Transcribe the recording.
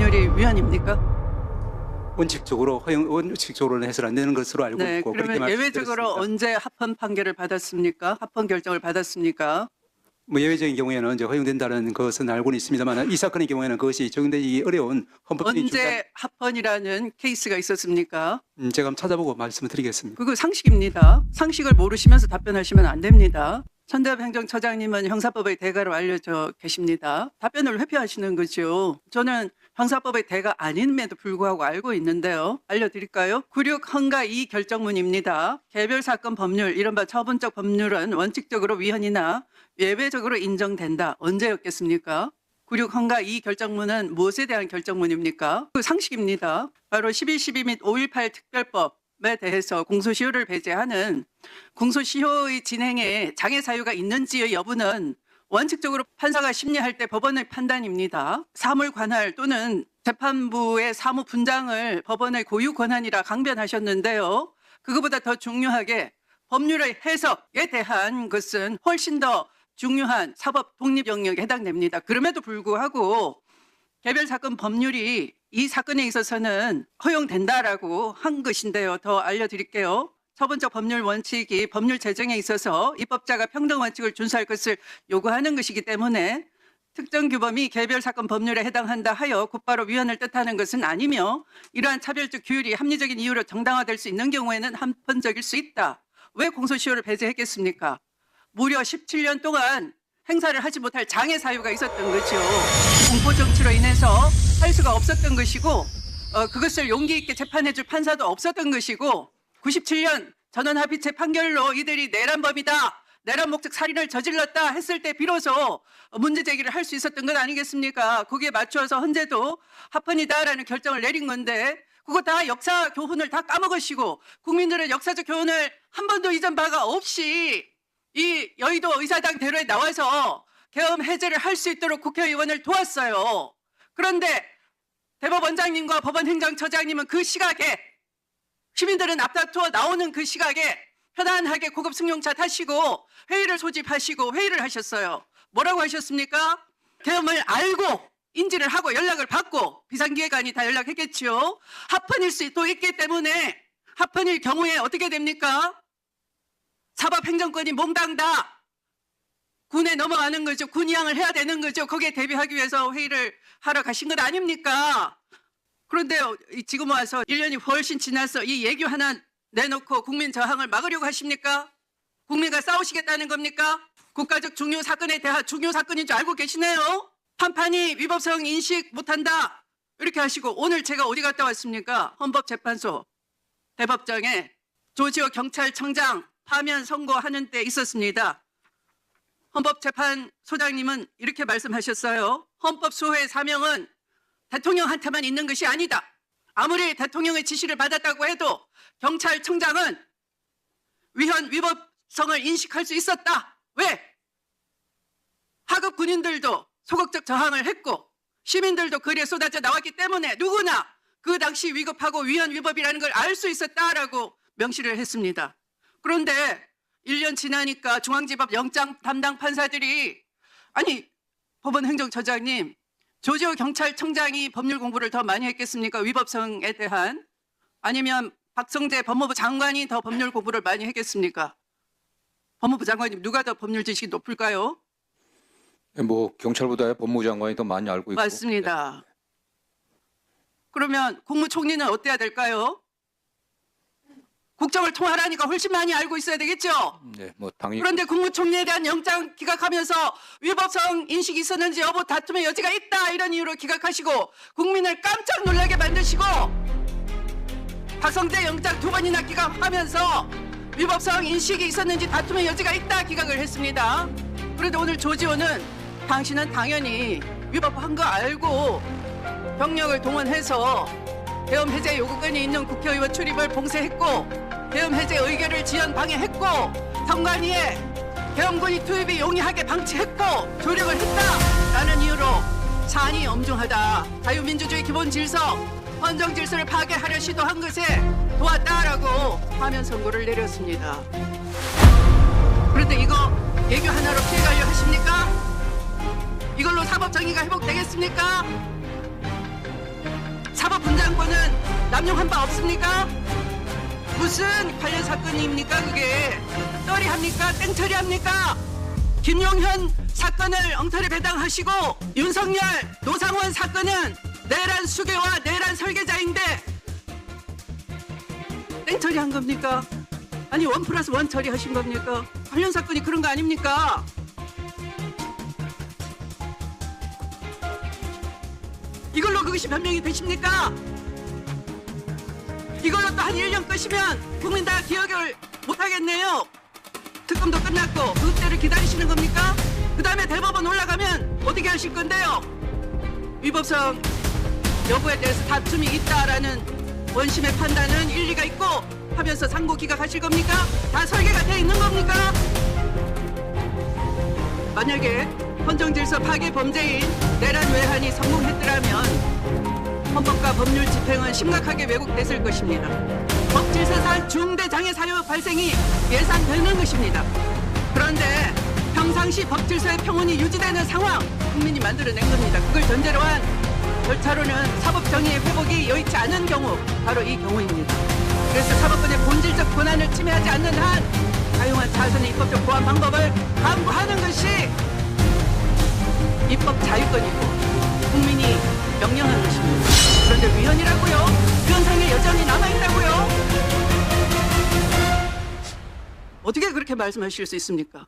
법률이 위헌입니까? 원칙적으로는 해서는 안 되는 것으로 알고 네, 있고 그렇게 그러면 예외적으로 말씀드렸습니다. 언제 합헌 판결을 받았습니까? 합헌 결정을 받았습니까? 뭐 예외적인 경우에는 이제 허용된다는 것은 알고는 있습니다만 이 사건의 경우에는 그것이 적용되기 어려운 헌법적인 언제 합헌이라는 케이스가 있었습니까? 제가 한번 찾아보고 말씀을 드리겠습니다. 그거 상식입니다. 상식을 모르시면서 답변하시면 안 됩니다. 천대엽 행정처장님은 형사법의 대가로 알려져 계십니다. 답변을 회피하시는 거죠. 저는 형사법의 대가 아님에도 불구하고 알고 있는데요. 알려드릴까요? 96 헌가 2 결정문입니다. 개별 사건 법률, 이른바 처분적 법률은 원칙적으로 위헌이나 예외적으로 인정된다. 언제였겠습니까? 96 헌가 2 결정문은 무엇에 대한 결정문입니까? 그 상식입니다. 바로 11.12 및 5.18 특별법에 대해서 공소시효를 배제하는 공소시효의 진행에 장애 사유가 있는지의 여부는 원칙적으로 판사가 심리할 때 법원의 판단입니다. 사물 관할 또는 재판부의 사무 분장을 법원의 고유 권한이라 강변하셨는데요. 그것보다 더 중요하게 법률의 해석에 대한 것은 훨씬 더 중요한 사법 독립 영역에 해당됩니다. 그럼에도 불구하고 개별 사건 법률이 이 사건에 있어서는 허용된다라고 한 것인데요. 더 알려드릴게요. 처분적 법률 원칙이 법률 제정에 있어서 입법자가 평등 원칙을 준수할 것을 요구하는 것이기 때문에 특정 규범이 개별 사건 법률에 해당한다 하여 곧바로 위헌을 뜻하는 것은 아니며 이러한 차별적 규율이 합리적인 이유로 정당화될 수 있는 경우에는 합헌적일 수 있다. 왜 공소시효를 배제했겠습니까? 무려 17년 동안 행사를 하지 못할 장애 사유가 있었던 거죠. 공포 정치로 인해서 할 수가 없었던 것이고 그것을 용기 있게 재판해줄 판사도 없었던 것이고 97년 전원합의체 판결로 이들이 내란범이다, 내란 목적 살인을 저질렀다 했을 때 비로소 문제 제기를 할 수 있었던 것 아니겠습니까? 거기에 맞춰서 헌재도 합헌이다라는 결정을 내린 건데 그거 다 역사 교훈을 다 까먹으시고 국민들은 역사적 교훈을 한 번도 잊은 바가 없이 이 여의도 의사당 대로에 나와서 계엄 해제를 할 수 있도록 국회의원을 도왔어요. 그런데 대법원장님과 법원행정처장님은 그 시각에 시민들은 앞다투어 나오는 그 시각에 편안하게 고급 승용차 타시고 회의를 소집하시고 회의를 하셨어요. 뭐라고 하셨습니까? 계엄을 알고 인지를 하고 연락을 받고 비상기획관이 다 연락했겠지요. 합헌일 수도 있기 때문에 합헌일 경우에 어떻게 됩니까? 사법행정권이 몽땅 다 군에 넘어가는 거죠. 군의항을 해야 되는 거죠. 거기에 대비하기 위해서 회의를 하러 가신 것 아닙니까? 그런데 지금 와서 1년이 훨씬 지나서 이 얘기 하나 내놓고 국민 저항을 막으려고 하십니까? 국민과 싸우시겠다는 겁니까? 국가적 중요 사건에 대한 중요 사건인 줄 알고 계시네요. 판판이 위법성 인식 못한다 이렇게 하시고 오늘 제가 어디 갔다 왔습니까? 헌법재판소 대법정에 조지호 경찰청장 파면 선고하는 때 있었습니다. 헌법재판소장님은 이렇게 말씀하셨어요. 헌법소의 사명은 대통령한테만 있는 것이 아니다. 아무리 대통령의 지시를 받았다고 해도 경찰청장은 위헌 위법성을 인식할 수 있었다. 왜? 하급 군인들도 소극적 저항을 했고 시민들도 거리에 쏟아져 나왔기 때문에 누구나 그 당시 위급하고 위헌 위법이라는 걸 알 수 있었다라고 명시를 했습니다. 그런데 1년 지나니까 중앙지법 영장 담당 판사들이 아니 법원행정처장님 조지호 경찰청장이 법률 공부를 더 많이 했겠습니까? 위법성에 대한 아니면 박성재 법무부 장관이 더 법률 공부를 많이 했겠습니까? 법무부 장관님 누가 더 법률 지식이 높을까요? 뭐 경찰보다 법무부 장관이 더 많이 알고 있고. 맞습니다. 그러면 국무총리는 어때야 될까요? 국정을 통할하니까 훨씬 많이 알고 있어야 되겠죠? 네, 뭐 당연히. 그런데 국무총리에 대한 영장 기각하면서 위법성 인식이 있었는지 여부 다툼의 여지가 있다 이런 이유로 기각하시고 국민을 깜짝 놀라게 만드시고 박성재 영장 2번이나 기각하면서 위법성 인식이 있었는지 다툼의 여지가 있다 기각을 했습니다. 그런데 오늘 조지호는 당신은 당연히 위법한 거 알고 병력을 동원해서 계엄 해제 요구권이 있는 국회의원 출입을 봉쇄했고 계엄 해제 의결을 지연 방해했고 선관위에 계엄군이 투입이 용이하게 방치했고 조력을 했다라는 이유로 사안이 엄중하다. 자유민주주의 기본 질서, 헌정 질서를 파괴하려 시도한 것에 도왔다라고 파면 선고를 내렸습니다. 그런데 이거 예교 하나로 피해가려 하십니까? 이걸로 사법 정의가 회복되겠습니까? 남용한 바 없습니까? 무슨 관련 사건입니까 그게? 처리합니까? 땡처리합니까? 김용현 사건을 엉터리 배당하시고 윤석열, 노상원 사건은 내란 수괴와 내란 설계자인데 땡처리한 겁니까? 아니 1+1 처리하신 겁니까? 관련 사건이 그런 거 아닙니까? 이걸로 그것이 변명이 되십니까? 이걸로 또 한 1년 끄시면 국민 다 기억을 못하겠네요. 특검도 끝났고 그때를 기다리시는 겁니까? 그 다음에 대법원 올라가면 어떻게 하실 건데요? 위법성 여부에 대해서 다툼이 있다라는 원심의 판단은 일리가 있고 하면서 상고 기각하실 겁니까? 다 설계가 돼 있는 겁니까? 만약에 헌정질서 파괴 범죄인 내란 외환이 성공했더라면 헌법과 법률 집행은 심각하게 왜곡됐을 것입니다. 법질서상 중대 장애 사유 발생이 예상되는 것입니다. 그런데 평상시 법질서의 평온이 유지되는 상황 국민이 만들어낸 겁니다. 그걸 전제로 한 절차로는 사법 정의의 회복이 여의치 않은 경우 바로 이 경우입니다. 그래서 사법권의 본질적 권한을 침해하지 않는 한 사용한 자선의 입법적 보완 방법을 강구하는 것이 입법 자유권이고 국민이 명령한 것입니다. 그런데 위헌이라고요? 위헌상에 여전히 남아있다고요? 어떻게 그렇게 말씀하실 수 있습니까?